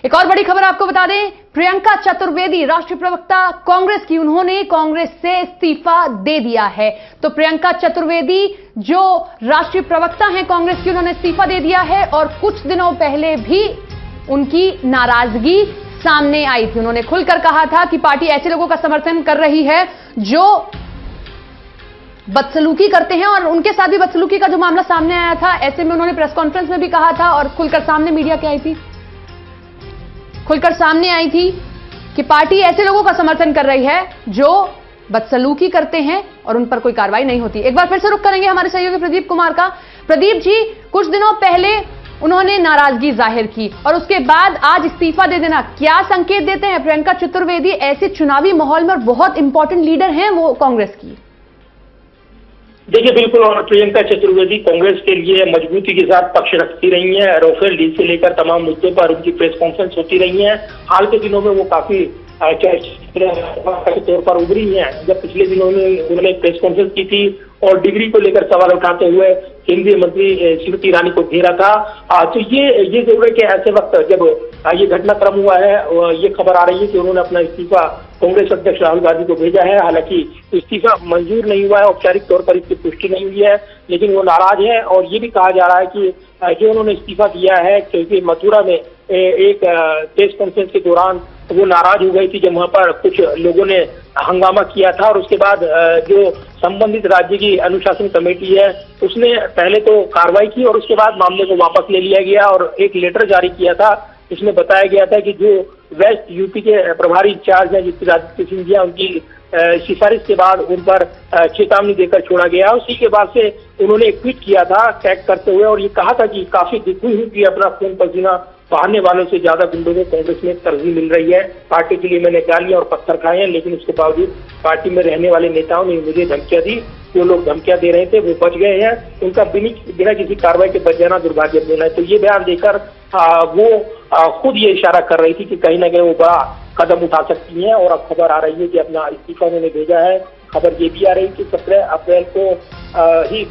एक और बड़ी खबर आपको बता दें, प्रियंका चतुर्वेदी राष्ट्रीय प्रवक्ता कांग्रेस की, उन्होंने कांग्रेस से इस्तीफा दे दिया है। तो प्रियंका चतुर्वेदी जो राष्ट्रीय प्रवक्ता हैं कांग्रेस की, उन्होंने इस्तीफा दे दिया है और कुछ दिनों पहले भी उनकी नाराजगी सामने आई थी। उन्होंने खुलकर कहा था कि पार्टी ऐसे लोगों का समर्थन कर रही है जो बदसलूकी करते हैं, और उनके साथ भी बदसलूकी का जो मामला सामने आया था, ऐसे में उन्होंने प्रेस कॉन्फ्रेंस में भी कहा था और खुलकर सामने मीडिया के आई थी, खुलकर सामने आई थी कि पार्टी ऐसे लोगों का समर्थन कर रही है जो बदसलूकी करते हैं और उन पर कोई कार्रवाई नहीं होती। एक बार फिर से रुख करेंगे हमारे सहयोगी प्रदीप कुमार का। प्रदीप जी, कुछ दिनों पहले उन्होंने नाराजगी जाहिर की और उसके बाद आज इस्तीफा दे देना, क्या संकेत देते हैं? प्रियंका चतुर्वेदी ऐसे चुनावी माहौल में और बहुत इंपॉर्टेंट लीडर हैं वो कांग्रेस की। देखिए, बिल्कुल, और प्रियंका चतुर्वेदी कांग्रेस के लिए मजबूती के साथ पक्ष रखती रही हैं। राफेल डील से लेकर तमाम मुद्दों पर उनकी प्रेस कॉन्फ्रेंस होती रही है। हाल के दिनों में वो काफी चर्चा के तौर पर उभरी हैं। जब पिछले दिनों में उन्होंने प्रेस कॉन्फ्रेंस की थी और डिग्री को लेकर सवाल उठाते हुए केंद्रीय मंत्री स्मृति ईरानी को घेरा था, तो ये जरूर है कि ऐसे वक्त जब ये घटनाक्रम हुआ है, ये खबर आ रही है कि उन्होंने अपना इस्तीफा कांग्रेस अध्यक्ष राहुल गांधी को भेजा है। हालांकि इस्तीफा मंजूर नहीं हुआ है, औपचारिक तौर पर इसकी पुष्टि नहीं हुई है, लेकिन वो नाराज है। और ये भी कहा जा रहा है कि जो उन्होंने इस्तीफा दिया है, क्योंकि मथुरा में एक प्रेस कॉन्फ्रेंस के दौरान वो नाराज हो गई थी जब वहां पर कुछ लोगों ने हंगामा किया था, और उसके बाद जो संबंधित राज्य की अनुशासन कमेटी है उसने पहले तो कार्रवाई की और उसके बाद मामले को वापस ले लिया गया और एक लेटर जारी किया था। इसमें बताया गया था कि जो वेस्ट यूपी के प्रभारी इंचार्ज हैं ज्योतिरादित्य सिंधिया, उनकी सिफारिश के बाद उन पर चेतावनी देकर छोड़ा गया। उसी के बाद से उन्होंने एक ट्वीट किया था टैग करते हुए और ये कहा था कि काफी दुखी हूं कि अपना खून पसीना बहाने वालों से ज्यादा गुंडों को कांग्रेस में तरजीह मिल रही है। पार्टी के लिए मैंने गालियां और पत्थर खाए हैं, लेकिन उसके बावजूद पार्टी में रहने वाले नेताओं ने मुझे धमकियां दी। जो लोग धमकियां दे रहे थे वो बच गए हैं, उनका बिना किसी कार्रवाई के बच जाना दुर्भाग्यपूर्ण है। तो ये बयान देकर वो खुद ये इशारा कर रही थी कि कहीं ना कहीं वो बड़ा कदम उठा सकती हैं। और अब खबर आ रही है कि अपना इस्तीफा उन्होंने भेजा है। खबर ये भी आ रही कि 17 अप्रैल को ही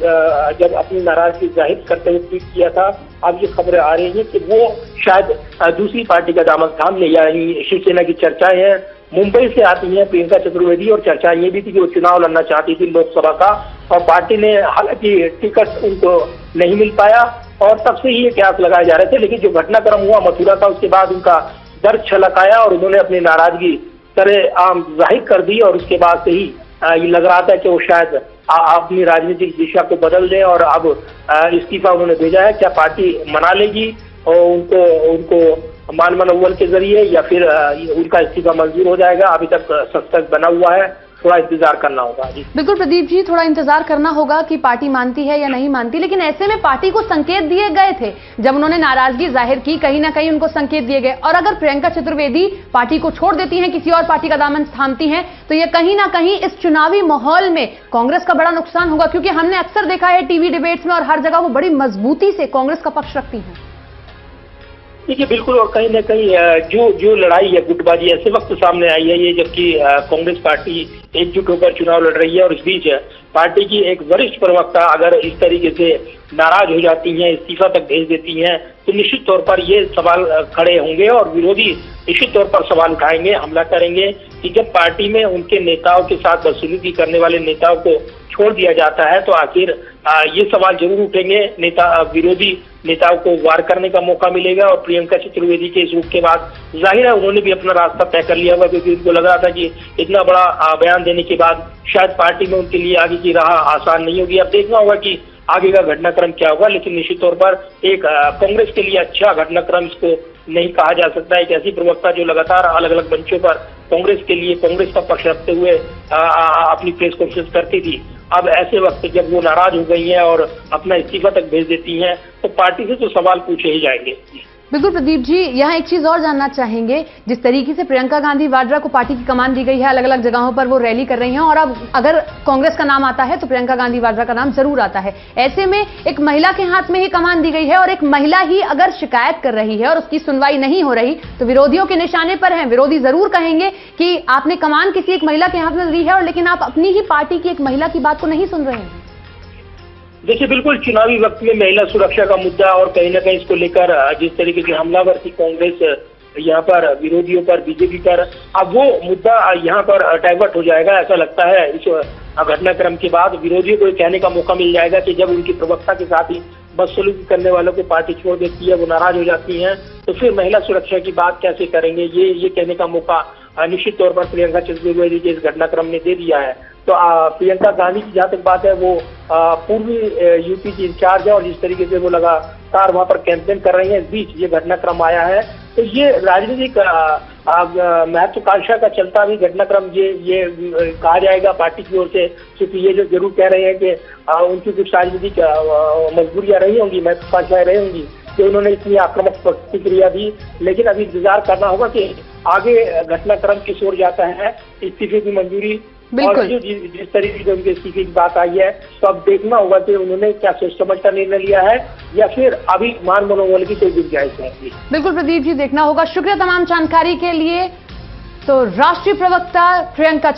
जब अपनी नाराजगी जाहिर करते हुए ट्वीट किया था, अब ये खबरें आ रही हैं कि वो शायद दूसरी पार्टी का दामन थाम ले, यानी शिवसेना की चर्चाएं हैं। मुंबई से आती हैं प्रियंका चतुर्वेदी और चर्चा ये भी थी कि वो चुनाव लड़ना चाहती थी लोकसभा का, और पार्टी ने हालांकि टिकट उनको नहीं मिल पाया और तब से ही ये कयास लगाए जा रहे थे। लेकिन जो घटनाक्रम हुआ मथुरा का, उसके बाद उनका दर्द छलक आया और उन्होंने अपनी नाराजगी सरेआम जाहिर कर दी और उसके बाद से ही ये लग रहा था कि वो शायद अपनी राजनीतिक दिशा को बदल दें और अब इस्तीफा उन्होंने भेजा है। क्या पार्टी मना लेगी और उनको मान मनोबल के जरिए, या फिर उनका इस्तीफा मंजूर हो जाएगा? अभी तक सस्पेंस बना हुआ है, थोड़ा इंतजार करना होगा। जी बिल्कुल प्रदीप जी, थोड़ा इंतजार करना होगा कि पार्टी मानती है या नहीं मानती। लेकिन ऐसे में पार्टी को संकेत दिए गए थे जब उन्होंने नाराजगी जाहिर की, कहीं ना कहीं उनको संकेत दिए गए। और अगर प्रियंका चतुर्वेदी पार्टी को छोड़ देती हैं, किसी और पार्टी का दामन थामती हैं, तो ये कहीं ना कहीं इस चुनावी माहौल में कांग्रेस का बड़ा नुकसान होगा, क्योंकि हमने अक्सर देखा है टीवी डिबेट्स में और हर जगह वो बड़ी मजबूती से कांग्रेस का पक्ष रखती हैं। देखिए, बिल्कुल, और कहीं ना कहीं जो लड़ाई है गुटबाजी ऐसे वक्त सामने आई है ये, जबकि कांग्रेस पार्टी एकजुट होकर चुनाव लड़ रही है और इस बीच पार्टी की एक वरिष्ठ प्रवक्ता अगर इस तरीके से नाराज हो जाती हैं, इस्तीफा तक भेज देती हैं, तो निश्चित तौर पर ये सवाल खड़े होंगे और विरोधी निश्चित तौर पर सवाल उठाएंगे, हमला करेंगे कि जब पार्टी में उनके नेताओं के साथ बदसलूकी करने वाले नेताओं को छोड़ दिया जाता है तो आखिर ये सवाल जरूर उठेंगे। विरोधी नेताओं को वार करने का मौका मिलेगा। और प्रियंका चतुर्वेदी के इस रुख के बाद जाहिर है उन्होंने भी अपना रास्ता तय कर लिया होगा, क्योंकि उनको लग रहा था कि इतना बड़ा बयान देने के बाद शायद पार्टी में उनके लिए आगे की राह आसान नहीं होगी। अब देखना होगा कि आगे का घटनाक्रम क्या होगा, लेकिन निश्चित तौर पर एक कांग्रेस के लिए अच्छा घटनाक्रम इसको नहीं कहा जा सकता। एक ऐसी प्रवक्ता जो लगातार अलग अलग मंचों पर कांग्रेस के लिए कांग्रेस का पक्ष रखते हुए अपनी प्रेस कॉन्फ्रेंस करती थी, अब ऐसे वक्त जब वो नाराज हो गई हैं और अपना इस्तीफा तक भेज देती हैं तो पार्टी से तो सवाल पूछे ही जाएंगे। बिल्कुल प्रदीप जी, यहाँ एक चीज और जानना चाहेंगे, जिस तरीके से प्रियंका गांधी वाड्रा को पार्टी की कमान दी गई है, अलग अलग जगहों पर वो रैली कर रही हैं और अब अगर कांग्रेस का नाम आता है तो प्रियंका गांधी वाड्रा का नाम जरूर आता है। ऐसे में एक महिला के हाथ में ही कमान दी गई है और एक महिला ही अगर शिकायत कर रही है और उसकी सुनवाई नहीं हो रही तो विरोधियों के निशाने पर है। विरोधी जरूर कहेंगे कि आपने कमान किसी एक महिला के हाथ में दी है और लेकिन आप अपनी ही पार्टी की एक महिला की बात को नहीं सुन रहे हैं। देखिए, बिल्कुल चुनावी वक्त में महिला सुरक्षा का मुद्दा और कहीं ना कहीं इसको लेकर जिस तरीके से हमलावर थी कांग्रेस यहाँ पर विरोधियों पर, बीजेपी पर। अब वो मुद्दा यहाँ पर डाइवर्ट हो जाएगा, ऐसा लगता है। इस घटनाक्रम के बाद विरोधियों को कहने का मौका मिल जाएगा कि जब उनकी प्रवक्ता के साथ ही बदसलूकी करने वालों को पार्टी छोड़ देती है, वो नाराज हो जाती हैं, तो फिर महिला सुरक्षा की बात कैसे करेंगे, ये कहने का मौका निश्चित तौर पर प्रियंका चतुर्वेदी के इस घटनाक्रम ने दे दिया है। तो प्रियंका गांधी की जहां तक बात है, वो पूर्वी यूपी की इंचार्ज है और जिस तरीके से वो लगातार वहां पर कैंपेन कर रही है, इस बीच ये घटनाक्रम आया है। तो ये राजनीतिक महत्वाकांक्षा का चलता भी घटनाक्रम ये कहा जाएगा पार्टी की ओर से, क्योंकि ये जो जरूर कह रहे हैं कि उनकी कुछ राजनीतिक मजबूरियां रही होंगी, महत्वाकांक्षाएं रही होंगी कि उन्होंने इतनी आक्रामक प्रतिक्रिया दी। लेकिन अभी इंतजार करना होगा कि आगे घटनाक्रम किस ओर जाता है। इस्तीफे की मंजूरी और जिस तरीके से उनके इस्तीफे की बात आई है, तो अब देखना होगा कि उन्होंने क्या सोच समझ का निर्णय लिया है या फिर अभी मान मनोबल की कोई गुंजाइश है। बिल्कुल प्रदीप जी, देखना होगा। शुक्रिया तमाम जानकारी के लिए। तो राष्ट्रीय प्रवक्ता प्रियंका